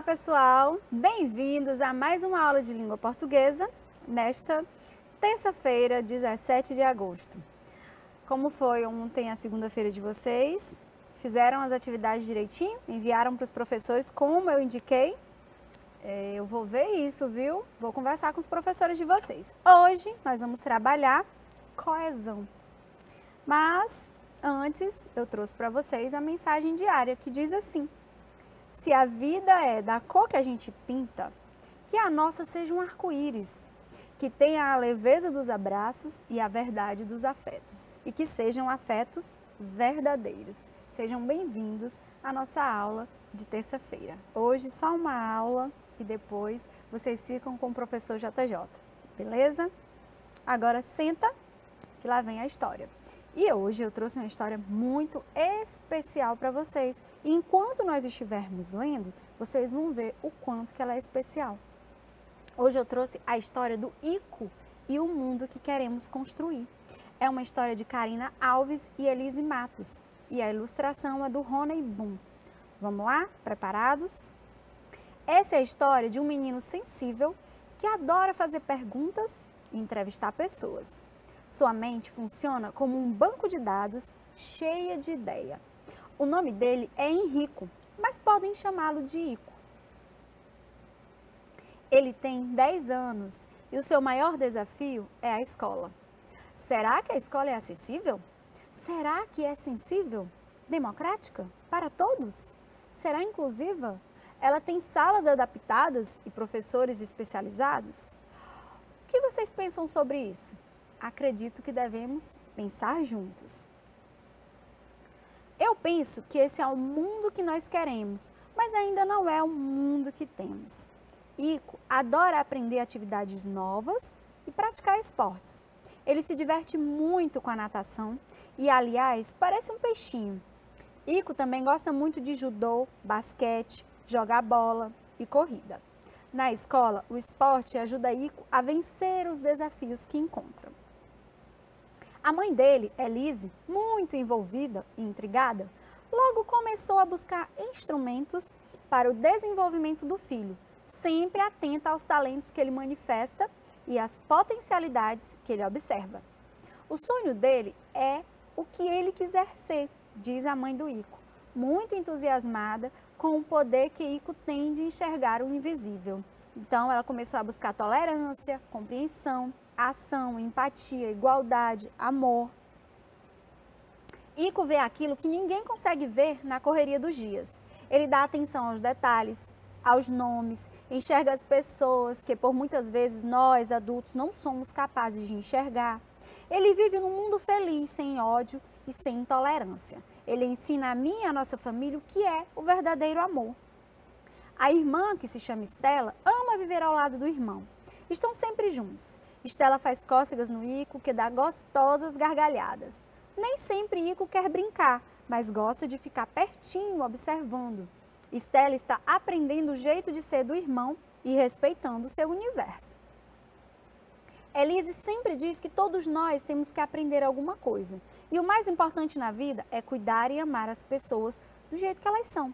Olá pessoal, bem-vindos a mais uma aula de língua portuguesa nesta terça-feira, 17 de agosto. Como foi ontem a segunda-feira de vocês? Fizeram as atividades direitinho? Enviaram para os professores como eu indiquei? Eu vou ver isso, viu? Vou conversar com os professores de vocês. Hoje nós vamos trabalhar coesão. Mas antes eu trouxe para vocês a mensagem diária que diz assim: se a vida é da cor que a gente pinta, que a nossa seja um arco-íris, que tenha a leveza dos abraços e a verdade dos afetos, e que sejam afetos verdadeiros. Sejam bem-vindos à nossa aula de terça-feira. Hoje só uma aula e depois vocês ficam com o professor JJ, beleza? Agora senta que lá vem a história. E hoje eu trouxe uma história muito especial para vocês. E enquanto nós estivermos lendo, vocês vão ver o quanto que ela é especial. Hoje eu trouxe a história do Ico e o mundo que queremos construir. É uma história de Karina Alves e Elise Matos. E a ilustração é do Rony Boom. Vamos lá? Preparados? Essa é a história de um menino sensível que adora fazer perguntas e entrevistar pessoas. Sua mente funciona como um banco de dados cheia de ideia. O nome dele é Henrico, mas podem chamá-lo de Ico. Ele tem 10 anos e o seu maior desafio é a escola. Será que a escola é acessível? Será que é sensível? Democrática? Para todos? Será inclusiva? Ela tem salas adaptadas e professores especializados? O que vocês pensam sobre isso? Acredito que devemos pensar juntos. Eu penso que esse é o mundo que nós queremos, mas ainda não é o mundo que temos. Ico adora aprender atividades novas e praticar esportes. Ele se diverte muito com a natação e, aliás, parece um peixinho. Ico também gosta muito de judô, basquete, jogar bola e corrida. Na escola, o esporte ajuda Ico a vencer os desafios que encontra. A mãe dele, Elise, muito envolvida e intrigada, logo começou a buscar instrumentos para o desenvolvimento do filho, sempre atenta aos talentos que ele manifesta e às potencialidades que ele observa. O sonho dele é o que ele quiser ser, diz a mãe do Ico, muito entusiasmada com o poder que Ico tem de enxergar o invisível. Então, ela começou a buscar tolerância, compreensão, ação, empatia, igualdade, amor. Ico vê aquilo que ninguém consegue ver na correria dos dias. Ele dá atenção aos detalhes, aos nomes, enxerga as pessoas que por muitas vezes nós, adultos, não somos capazes de enxergar. Ele vive num mundo feliz, sem ódio e sem intolerância. Ele ensina a mim e a nossa família o que é o verdadeiro amor. A irmã, que se chama Estela, ama viver ao lado do irmão. Estão sempre juntos. Estela faz cócegas no Ico, que dá gostosas gargalhadas. Nem sempre Ico quer brincar, mas gosta de ficar pertinho, observando. Estela está aprendendo o jeito de ser do irmão e respeitando o seu universo. Elise sempre diz que todos nós temos que aprender alguma coisa. E o mais importante na vida é cuidar e amar as pessoas do jeito que elas são.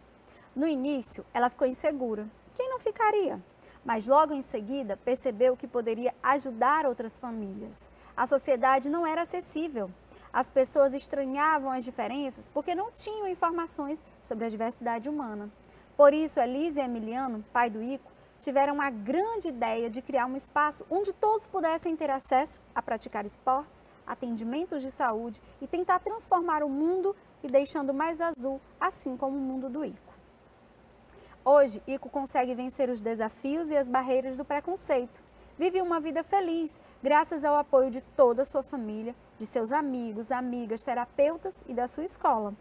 No início, ela ficou insegura. Quem não ficaria? Mas logo em seguida percebeu que poderia ajudar outras famílias. A sociedade não era acessível. As pessoas estranhavam as diferenças porque não tinham informações sobre a diversidade humana. Por isso, Elise e Emiliano, pai do Ico, tiveram a grande ideia de criar um espaço onde todos pudessem ter acesso a praticar esportes, atendimentos de saúde e tentar transformar o mundo e deixando mais azul, assim como o mundo do Ico. Hoje, Ico consegue vencer os desafios e as barreiras do preconceito. Vive uma vida feliz, graças ao apoio de toda a sua família, de seus amigos, amigas, terapeutas e da sua escola.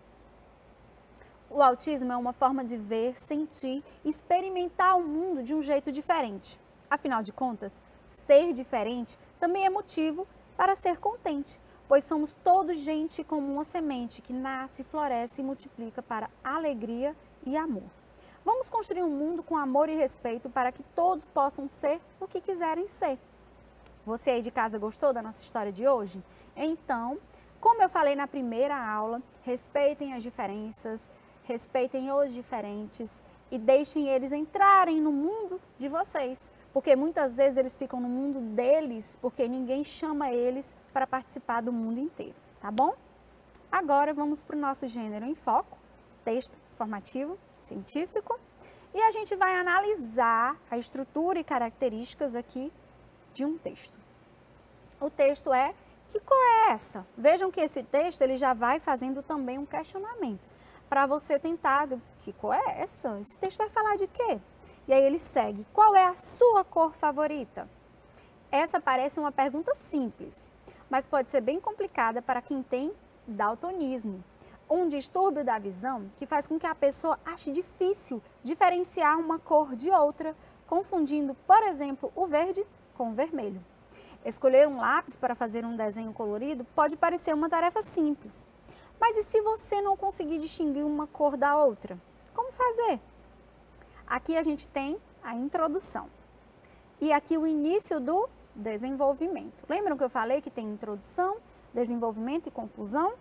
O autismo é uma forma de ver, sentir e experimentar o mundo de um jeito diferente. Afinal de contas, ser diferente também é motivo para ser contente, pois somos todos gente como uma semente que nasce, floresce e multiplica para alegria e amor. Vamos construir um mundo com amor e respeito para que todos possam ser o que quiserem ser. Você aí de casa gostou da nossa história de hoje? Então, como eu falei na primeira aula, respeitem as diferenças, respeitem os diferentes e deixem eles entrarem no mundo de vocês. Porque muitas vezes eles ficam no mundo deles, porque ninguém chama eles para participar do mundo inteiro, tá bom? Agora vamos para o nosso gênero em foco, texto informativo, científico. E a gente vai analisar a estrutura e características aqui de um texto. O texto é: que cor é essa? Vejam que esse texto ele já vai fazendo também um questionamento para você tentar, que cor é essa? Esse texto vai falar de quê? E aí ele segue: qual é a sua cor favorita? Essa parece uma pergunta simples, mas pode ser bem complicada para quem tem daltonismo, um distúrbio da visão que faz com que a pessoa ache difícil diferenciar uma cor de outra, confundindo, por exemplo, o verde com o vermelho. Escolher um lápis para fazer um desenho colorido pode parecer uma tarefa simples, mas e se você não conseguir distinguir uma cor da outra? Como fazer? Aqui a gente tem a introdução e aqui o início do desenvolvimento. Lembram que eu falei que tem introdução, desenvolvimento e conclusão?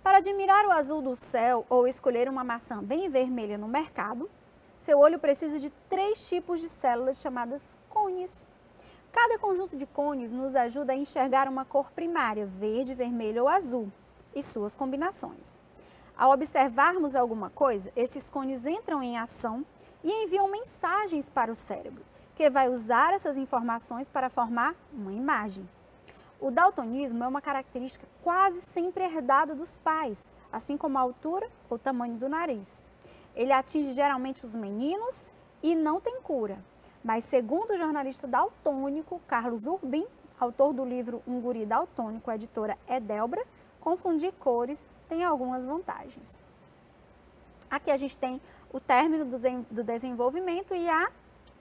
Para admirar o azul do céu ou escolher uma maçã bem vermelha no mercado, seu olho precisa de 3 tipos de células chamadas cones. Cada conjunto de cones nos ajuda a enxergar uma cor primária, verde, vermelho ou azul, e suas combinações. Ao observarmos alguma coisa, esses cones entram em ação e enviam mensagens para o cérebro, que vai usar essas informações para formar uma imagem. O daltonismo é uma característica quase sempre herdada dos pais, assim como a altura ou tamanho do nariz. Ele atinge geralmente os meninos e não tem cura. Mas segundo o jornalista daltônico Carlos Urbim, autor do livro Um Guri Daltônico, a editora Edelbra, confundir cores tem algumas vantagens. Aqui a gente tem o término do desenvolvimento e a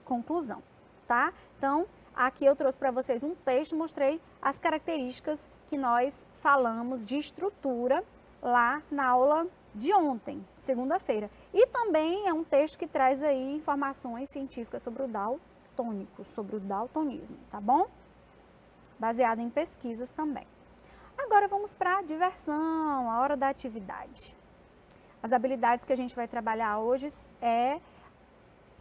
conclusão, tá? Então, aqui eu trouxe para vocês um texto, mostrei as características que nós falamos de estrutura lá na aula de ontem, segunda-feira. E também é um texto que traz aí informações científicas sobre o daltônico, sobre o daltonismo, tá bom? Baseado em pesquisas também. Agora vamos para a diversão, a hora da atividade. As habilidades que a gente vai trabalhar hoje é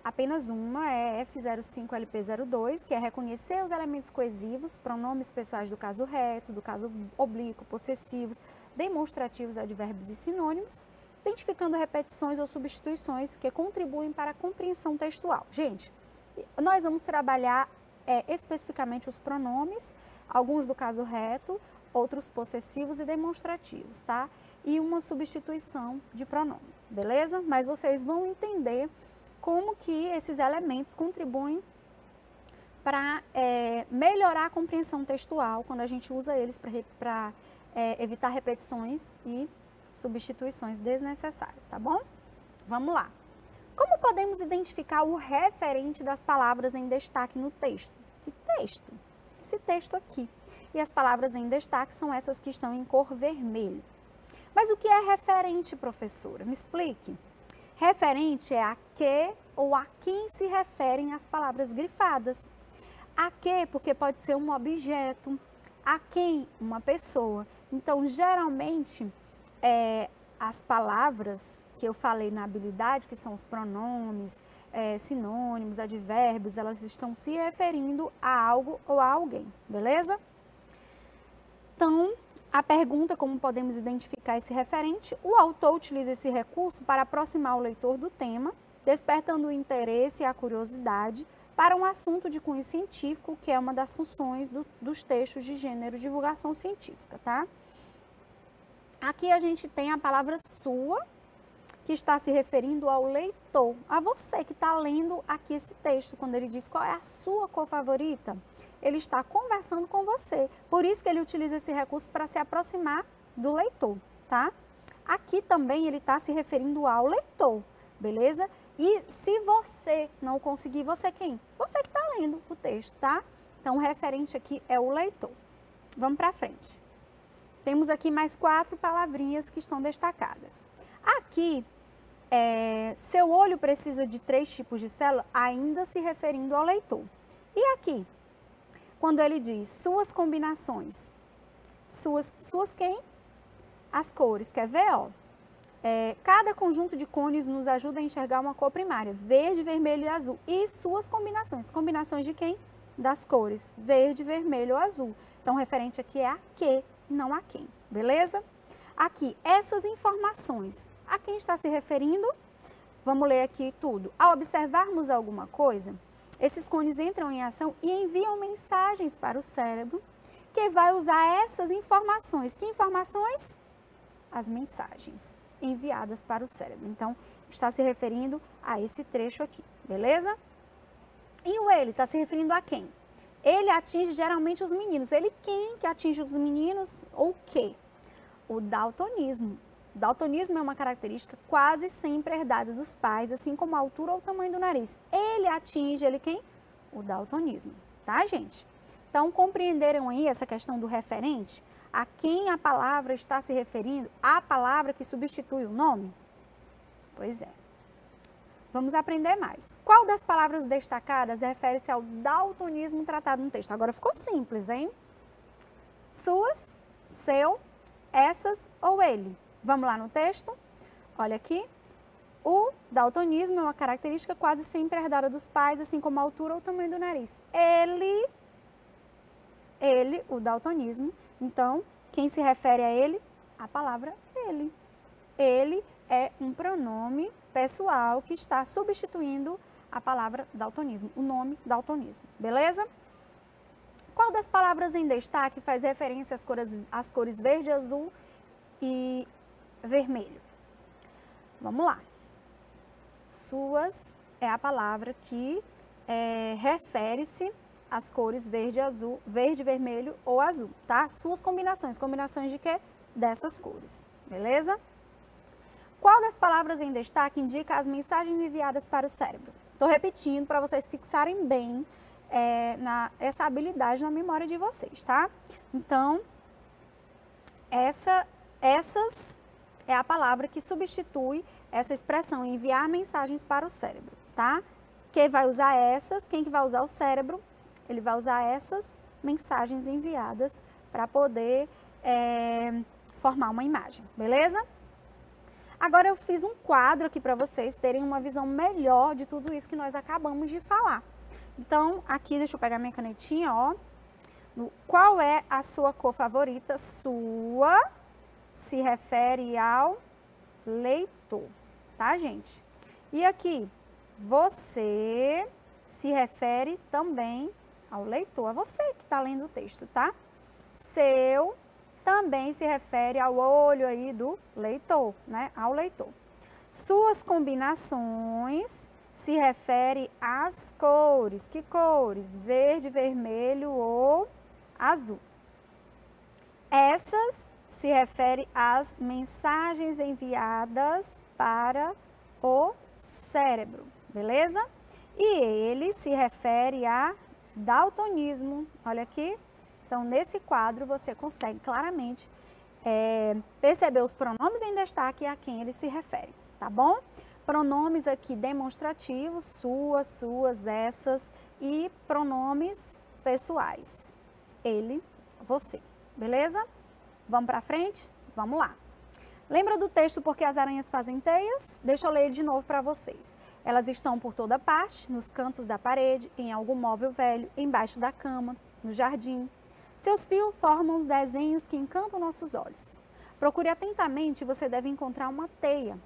apenas uma, é F05LP02, que é reconhecer os elementos coesivos, pronomes pessoais do caso reto, do caso oblíquo, possessivos, demonstrativos, advérbios e sinônimos, identificando repetições ou substituições que contribuem para a compreensão textual. Gente, nós vamos trabalhar especificamente os pronomes, alguns do caso reto, outros possessivos e demonstrativos, tá? E uma substituição de pronome, beleza? Mas vocês vão entender como que esses elementos contribuem para melhorar a compreensão textual quando a gente usa eles para evitar repetições e substituições desnecessárias, tá bom? Vamos lá. Como podemos identificar o referente das palavras em destaque no texto? Que texto? Esse texto aqui. E as palavras em destaque são essas que estão em cor vermelho. Mas o que é referente, professora? Me explique. Referente é a que ou a quem se referem as palavras grifadas. A que, porque pode ser um objeto. A quem, uma pessoa. Então, geralmente, as palavras que eu falei na habilidade, que são os pronomes, sinônimos, advérbios, elas estão se referindo a algo ou a alguém, beleza? Então, a pergunta como podemos identificar esse referente, o autor utiliza esse recurso para aproximar o leitor do tema, despertando o interesse e a curiosidade para um assunto de cunho científico, que é uma das funções dos textos de gênero divulgação científica, tá? Aqui a gente tem a palavra sua, que está se referindo ao leitor, a você que está lendo aqui esse texto, quando ele diz qual é a sua cor favorita. Ele está conversando com você, por isso que ele utiliza esse recurso para se aproximar do leitor, tá? Aqui também ele está se referindo ao leitor, beleza? E se você não conseguir, você quem? Você que está lendo o texto, tá? Então, o referente aqui é o leitor. Vamos para frente. Temos aqui mais 4 palavrinhas que estão destacadas. Aqui, seu olho precisa de 3 tipos de célula, ainda se referindo ao leitor. E aqui? Quando ele diz suas combinações, suas quem? As cores, quer ver, ó? Cada conjunto de cones nos ajuda a enxergar uma cor primária, verde, vermelho e azul. E suas combinações. Combinações de quem? Das cores verde, vermelho ou azul. Então, o referente aqui é a que, não a quem. Beleza? Aqui, essas informações. A quem está se referindo? Vamos ler aqui tudo. Ao observarmos alguma coisa, esses cones entram em ação e enviam mensagens para o cérebro, que vai usar essas informações. Que informações? As mensagens enviadas para o cérebro. Então, está se referindo a esse trecho aqui, beleza? E o ele está se referindo a quem? Ele atinge geralmente os meninos. Ele quem que atinge os meninos ou o quê? O daltonismo. Daltonismo é uma característica quase sempre herdada dos pais, assim como a altura ou o tamanho do nariz. Ele atinge, ele quem? O daltonismo, tá, gente? Então, compreenderam aí essa questão do referente? A quem a palavra está se referindo? A palavra que substitui o nome? Pois é. Vamos aprender mais. Qual das palavras destacadas refere-se ao daltonismo tratado no texto? Agora ficou simples, hein? Suas, seu, essas ou ele. Vamos lá no texto? Olha aqui. O daltonismo é uma característica quase sempre herdada dos pais, assim como a altura ou o tamanho do nariz. Ele, o daltonismo. Então, quem se refere a ele? A palavra ele. Ele é um pronome pessoal que está substituindo a palavra daltonismo, o nome daltonismo, beleza? Qual das palavras em destaque faz referência às cores verde, azul e vermelho? Vamos lá. Suas é a palavra que refere-se às cores verde, azul, verde, vermelho ou azul, tá? Suas combinações. Combinações de quê? Dessas cores, beleza? Qual das palavras em destaque indica as mensagens enviadas para o cérebro? Estou repetindo para vocês fixarem bem essa habilidade na memória de vocês, tá? Então, essas é a palavra que substitui essa expressão, enviar mensagens para o cérebro, tá? Quem vai usar essas? Quem que vai usar o cérebro? Ele vai usar essas mensagens enviadas para poder formar uma imagem, beleza? Agora eu fiz um quadro aqui para vocês terem uma visão melhor de tudo isso que nós acabamos de falar. Então, aqui, deixa eu pegar minha canetinha, ó. Qual é a sua cor favorita? Sua se refere ao leitor, tá, gente? E aqui, você se refere também ao leitor, a você que está lendo o texto, tá? Seu também se refere ao olho aí do leitor, né? Ao leitor. Suas combinações se refere às cores. Que cores? Verde, vermelho ou azul. Essas se refere às mensagens enviadas para o cérebro, beleza? E ele se refere a daltonismo. Olha aqui. Então, nesse quadro, você consegue claramente perceber os pronomes em destaque e a quem ele se refere, tá bom? Pronomes aqui demonstrativos, suas, suas, essas e pronomes pessoais. Ele, você, beleza? Vamos para frente? Vamos lá. Lembra do texto Porque as Aranhas Fazem Teias? Deixa eu ler ele de novo para vocês. Elas estão por toda parte, nos cantos da parede, em algum móvel velho, embaixo da cama, no jardim. Seus fios formam os desenhos que encantam nossos olhos. Procure atentamente e você deve encontrar uma teia.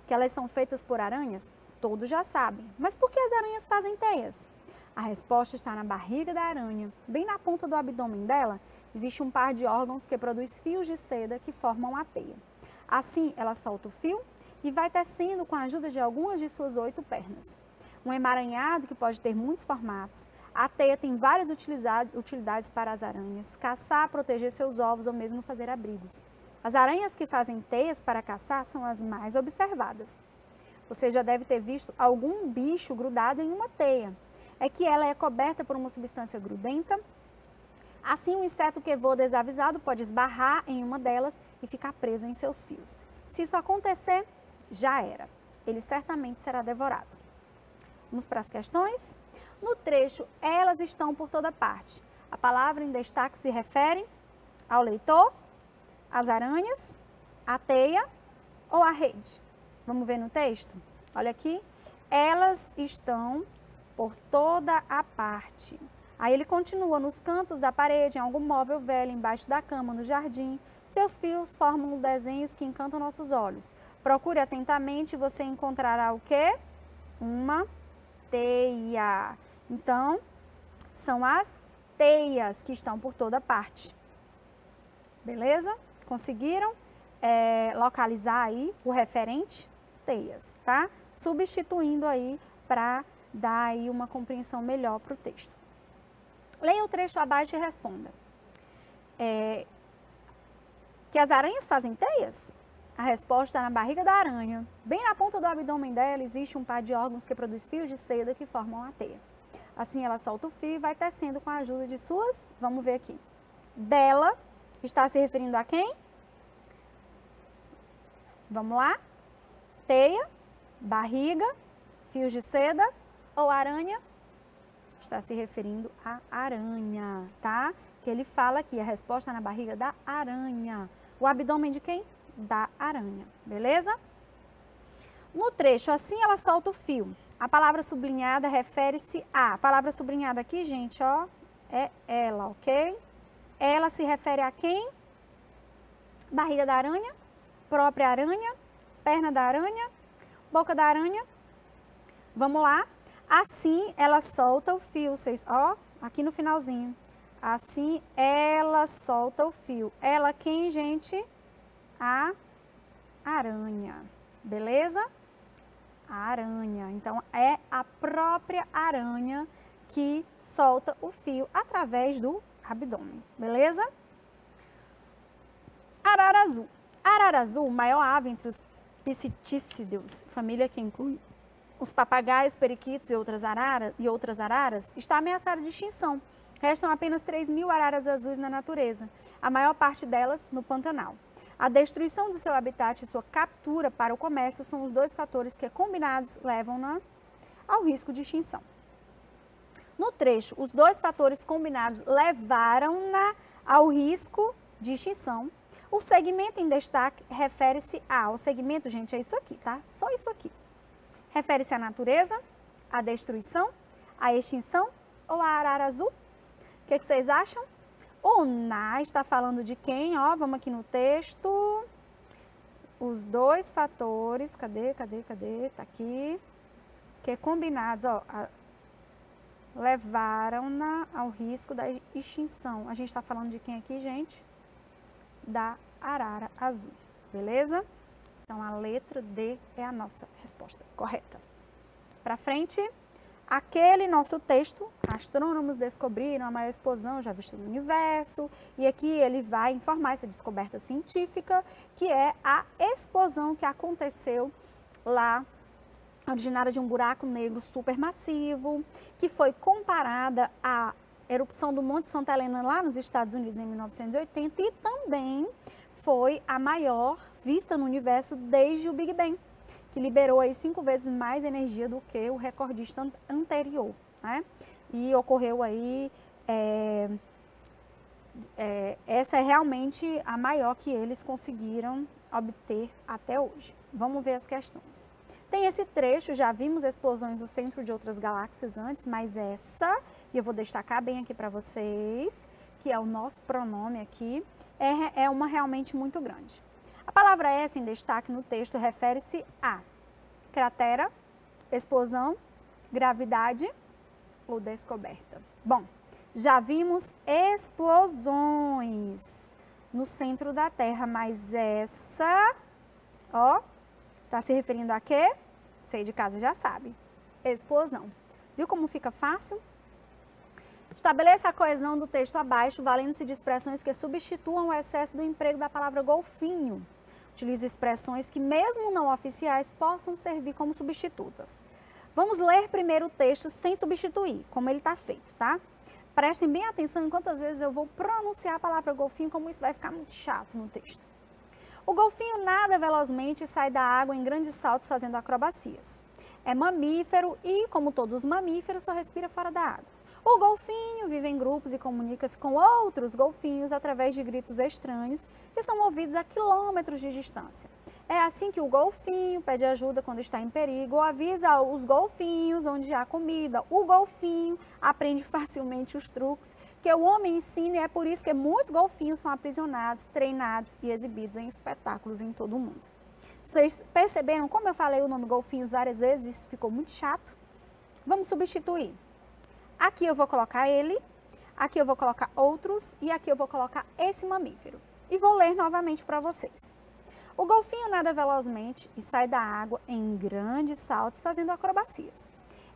Que elas são feitas por aranhas? Todos já sabem. Mas por que as aranhas fazem teias? A resposta está na barriga da aranha. Bem na ponta do abdômen dela, existe um par de órgãos que produz fios de seda que formam a teia. Assim, ela solta o fio e vai tecendo com a ajuda de algumas de suas 8 pernas. Um emaranhado que pode ter muitos formatos. A teia tem várias utilidades para as aranhas: caçar, proteger seus ovos ou mesmo fazer abrigos. As aranhas que fazem teias para caçar são as mais observadas. Você já deve ter visto algum bicho grudado em uma teia. É que ela é coberta por uma substância grudenta. Assim, um inseto que voa desavisado pode esbarrar em uma delas e ficar preso em seus fios. Se isso acontecer, já era. Ele certamente será devorado. Vamos para as questões? No trecho, elas estão por toda parte. A palavra em destaque se refere ao leitor, às aranhas, à teia, ou a rede? Vamos ver no texto? Olha aqui. Elas estão por toda a parte. Aí ele continua nos cantos da parede, em algum móvel velho, embaixo da cama, no jardim. Seus fios formam desenhos que encantam nossos olhos. Procure atentamente e você encontrará o quê? Uma teia. Então, são as teias que estão por toda parte. Beleza? Conseguiram localizar aí o referente? Teias, tá? Substituindo aí para dar aí uma compreensão melhor para o texto. Leia o trecho abaixo e responda. Que as aranhas fazem teias? A resposta está na barriga da aranha. Bem na ponta do abdômen dela existe um par de órgãos que produz fios de seda que formam a teia. Assim ela solta o fio e vai tecendo com a ajuda de suas, vamos ver aqui. Dela, está se referindo a quem? Vamos lá? Teia, barriga, fios de seda ou aranha? Está se referindo à aranha, tá? Que ele fala aqui, a resposta na barriga da aranha. O abdômen de quem? Da aranha, beleza? No trecho, assim ela solta o fio. A palavra sublinhada refere-se a palavra sublinhada aqui, gente, ó, é ela, ok? Ela se refere a quem? Barriga da aranha, própria aranha, perna da aranha, boca da aranha. Vamos lá? Assim ela solta o fio, vocês, ó, aqui no finalzinho. Assim ela solta o fio. Ela quem, gente? A aranha, beleza? A aranha. Então, é a própria aranha que solta o fio através do abdômen, beleza? Arara azul. Arara azul, maior ave entre os psittacidos, família que inclui os papagaios, periquitos e outras araras, está ameaçada de extinção. Restam apenas 3.000 araras azuis na natureza, a maior parte delas no Pantanal. A destruição do seu habitat e sua captura para o comércio são os dois fatores que, combinados, levam-na ao risco de extinção. No trecho, os dois fatores combinados levaram-na ao risco de extinção. O segmento em destaque refere-se ao segmento, gente, é isso aqui, tá? Só isso aqui. Refere-se à natureza, à destruição, à extinção ou à arara azul? O que vocês acham? O na está falando de quem? Ó, vamos aqui no texto. Os dois fatores, cadê? Tá aqui. Que combinados, ó, levaram-na ao risco da extinção. A gente está falando de quem aqui, gente? Da arara azul, beleza? Então, a letra D é a nossa resposta correta. Para frente, aquele nosso texto, astrônomos descobriram a maior explosão já vista no universo, e aqui ele vai informar essa descoberta científica, que é a explosão que aconteceu lá, originária de um buraco negro supermassivo, que foi comparada à erupção do Monte Santa Helena lá nos Estados Unidos em 1980 e também foi a maior vista no universo desde o Big Bang, que liberou aí 5 vezes mais energia do que o recordista anterior, né? E ocorreu aí, essa é realmente a maior que eles conseguiram obter até hoje. Vamos ver as questões. Tem esse trecho, já vimos explosões no centro de outras galáxias antes, mas essa, e eu vou destacar bem aqui para vocês, que é o nosso pronome aqui, é uma realmente muito grande. A palavra essa em destaque no texto refere-se a cratera, explosão, gravidade ou descoberta. Bom, já vimos explosões no centro da Terra, mas essa, ó, está se referindo a quê? Você de casa já sabe. Explosão. Viu como fica fácil? Estabeleça a coesão do texto abaixo, valendo-se de expressões que substituam o excesso do emprego da palavra golfinho. Utilize expressões que, mesmo não oficiais, possam servir como substitutas. Vamos ler primeiro o texto sem substituir, como ele está feito, tá? Prestem bem atenção em quantas vezes eu vou pronunciar a palavra golfinho, como isso vai ficar muito chato no texto. O golfinho nada velozmente e sai da água em grandes saltos fazendo acrobacias. É mamífero e, como todos os mamíferos, só respira fora da água. O golfinho vive em grupos e comunica-se com outros golfinhos através de gritos estranhos que são ouvidos a quilômetros de distância. É assim que o golfinho pede ajuda quando está em perigo ou avisa os golfinhos onde há comida. O golfinho aprende facilmente os truques que o homem ensina e é por isso que muitos golfinhos são aprisionados, treinados e exibidos em espetáculos em todo o mundo. Vocês perceberam como eu falei o nome golfinhos várias vezes? Isso ficou muito chato. Vamos substituir. Aqui eu vou colocar ele, aqui eu vou colocar outros e aqui eu vou colocar esse mamífero. E vou ler novamente para vocês. O golfinho nada velozmente e sai da água em grandes saltos fazendo acrobacias.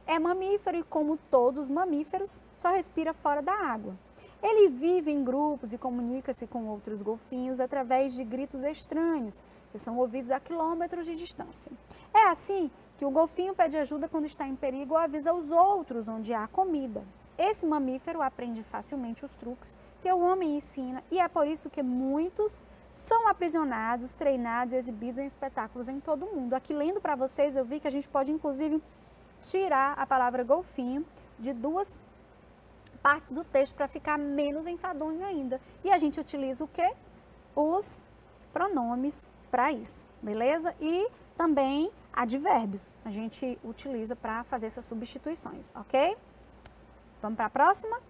É mamífero e, como todos os mamíferos, só respira fora da água. Ele vive em grupos e comunica-se com outros golfinhos através de gritos estranhos, que são ouvidos a quilômetros de distância. É assim que o golfinho pede ajuda quando está em perigo ou avisa os outros onde há comida. Esse mamífero aprende facilmente os truques que o homem ensina e é por isso que muitos são aprisionados, treinados e exibidos em espetáculos em todo o mundo. Aqui lendo para vocês eu vi que a gente pode inclusive tirar a palavra golfinho de duas partes do texto para ficar menos enfadonho ainda. E a gente utiliza o quê? Os pronomes para isso, beleza? E também advérbios a gente utiliza para fazer essas substituições, ok? Vamos para a próxima?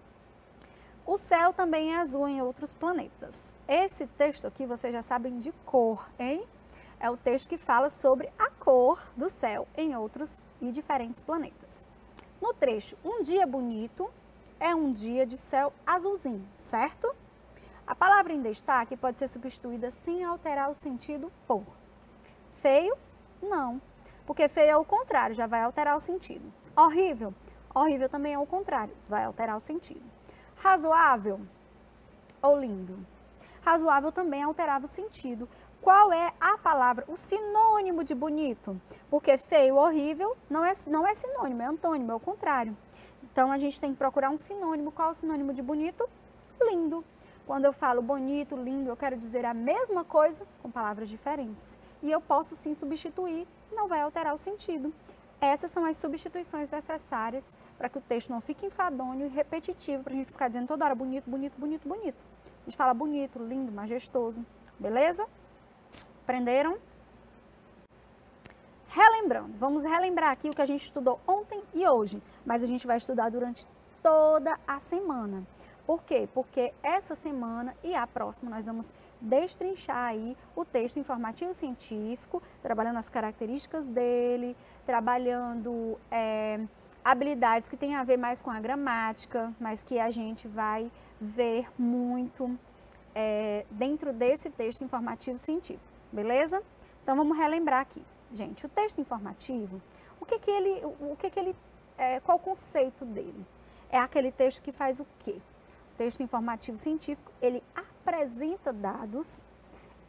O céu também é azul em outros planetas. Esse texto aqui vocês já sabem de cor, hein? É o texto que fala sobre a cor do céu em outros e diferentes planetas. No trecho, um dia bonito é um dia de céu azulzinho, certo? A palavra em destaque pode ser substituída sem alterar o sentido por. Feio? Não, porque feio é o contrário, já vai alterar o sentido. Horrível? Horrível também é o contrário, vai alterar o sentido. Razoável ou lindo? Razoável também alterava o sentido. Qual é a palavra, o sinônimo de bonito? Porque feio, horrível, não é sinônimo, é antônimo, é o contrário. Então, a gente tem que procurar um sinônimo. Qual é o sinônimo de bonito? Lindo. Quando eu falo bonito, lindo, eu quero dizer a mesma coisa com palavras diferentes. E eu posso sim substituir, não vai alterar o sentido. Essas são as substituições necessárias para que o texto não fique enfadonho e repetitivo, para a gente ficar dizendo toda hora bonito, bonito, bonito, bonito. A gente fala bonito, lindo, majestoso, beleza? Aprenderam? Relembrando, vamos relembrar aqui o que a gente estudou ontem e hoje, mas a gente vai estudar durante toda a semana. Por quê? Porque essa semana e a próxima nós vamos destrinchar aí o texto informativo científico, trabalhando as características dele, trabalhando habilidades que têm a ver mais com a gramática, mas que a gente vai ver muito dentro desse texto informativo científico, beleza? Então vamos relembrar aqui. Gente, o texto informativo, qual o conceito dele? É aquele texto que faz o quê? O texto informativo científico, ele apresenta dados,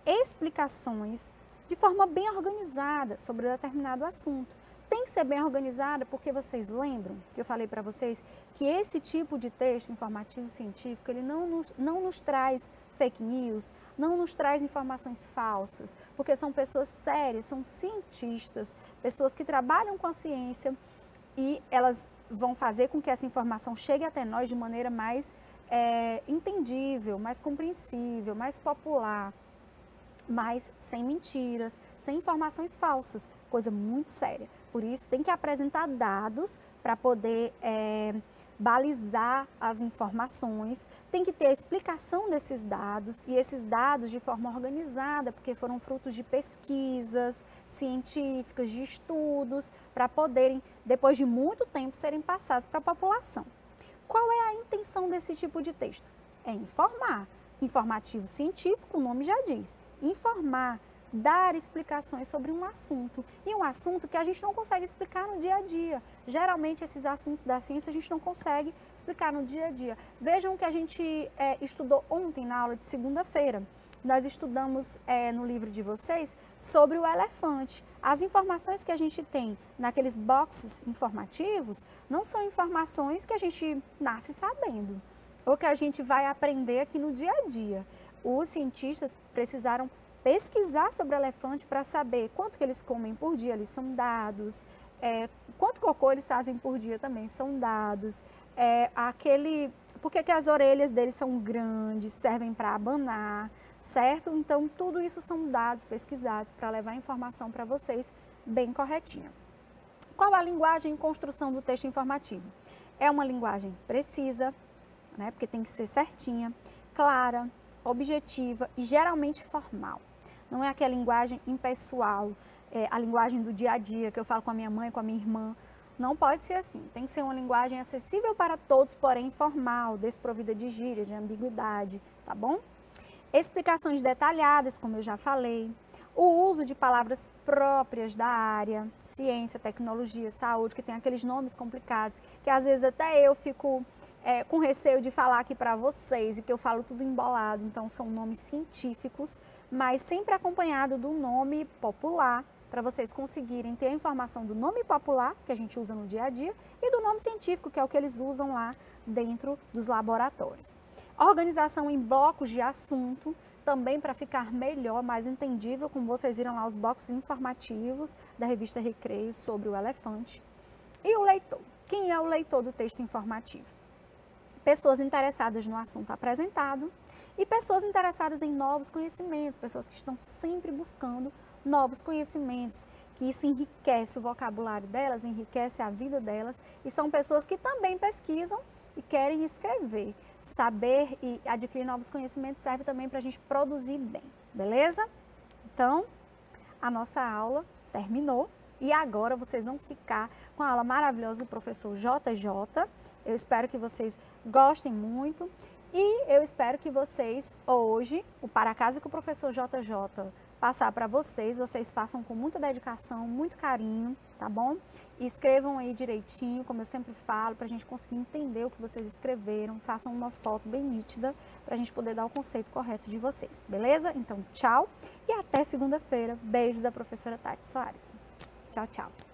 explicações de forma bem organizada sobre determinado assunto. Tem que ser bem organizada porque vocês lembram que eu falei para vocês que esse tipo de texto informativo científico, ele não nos traz fake news, não nos traz informações falsas, porque são pessoas sérias, são cientistas, pessoas que trabalham com a ciência e elas vão fazer com que essa informação chegue até nós de maneira mais entendível, mais compreensível, mais popular, mas sem mentiras, sem informações falsas, coisa muito séria. Por isso tem que apresentar dados para poder balizar as informações, tem que ter a explicação desses dados e esses dados de forma organizada, porque foram frutos de pesquisas científicas, de estudos, para poderem, depois de muito tempo, serem passados para a população. Qual é a intenção desse tipo de texto? É informar. Informativo científico, o nome já diz. Informar, dar explicações sobre um assunto. E um assunto que a gente não consegue explicar no dia a dia. Geralmente, esses assuntos da ciência a gente não consegue explicar no dia a dia. Vejam que a gente estudou ontem na aula de segunda-feira. Nós estudamos no livro de vocês sobre o elefante. As informações que a gente tem naqueles boxes informativos não são informações que a gente nasce sabendo ou que a gente vai aprender aqui no dia a dia. Os cientistas precisaram pesquisar sobre o elefante para saber quanto que eles comem por dia, eles são dados, quanto cocô eles fazem por dia também são dados, por que as orelhas deles são grandes, servem para abanar, certo? Então, tudo isso são dados pesquisados para levar informação para vocês bem corretinha. Qual a linguagem e construção do texto informativo? É uma linguagem precisa, né, porque tem que ser certinha, clara, objetiva e geralmente formal. Não é aquela linguagem impessoal, a linguagem do dia a dia que eu falo com a minha mãe, com a minha irmã. Não pode ser assim. Tem que ser uma linguagem acessível para todos, porém formal, desprovida de gíria, de ambiguidade, tá bom? Explicações detalhadas, como eu já falei. O uso de palavras próprias da área, ciência, tecnologia, saúde, que tem aqueles nomes complicados, que às vezes até eu fico com receio de falar aqui para vocês, e que eu falo tudo embolado. Então, são nomes científicos, mas sempre acompanhado do nome popular, para vocês conseguirem ter a informação do nome popular, que a gente usa no dia a dia, e do nome científico, que é o que eles usam lá dentro dos laboratórios. Organização em blocos de assunto, também para ficar melhor, mais entendível, como vocês viram lá os boxes informativos da revista Recreio sobre o elefante. E o leitor. Quem é o leitor do texto informativo? Pessoas interessadas no assunto apresentado e pessoas interessadas em novos conhecimentos, pessoas que estão sempre buscando novos conhecimentos, que isso enriquece o vocabulário delas, enriquece a vida delas, e são pessoas que também pesquisam e querem escrever. Saber e adquirir novos conhecimentos serve também para a gente produzir bem, beleza? Então, a nossa aula terminou e agora vocês vão ficar com a aula maravilhosa do professor JJ. Eu espero que vocês gostem muito e eu espero que vocês hoje, o Para Casa que o professor JJ passar para vocês, vocês façam com muita dedicação, muito carinho, tá bom? E escrevam aí direitinho, como eu sempre falo, para a gente conseguir entender o que vocês escreveram, façam uma foto bem nítida para a gente poder dar o conceito correto de vocês, beleza? Então, tchau e até segunda-feira. Beijos da professora Tati Soares. Tchau, tchau.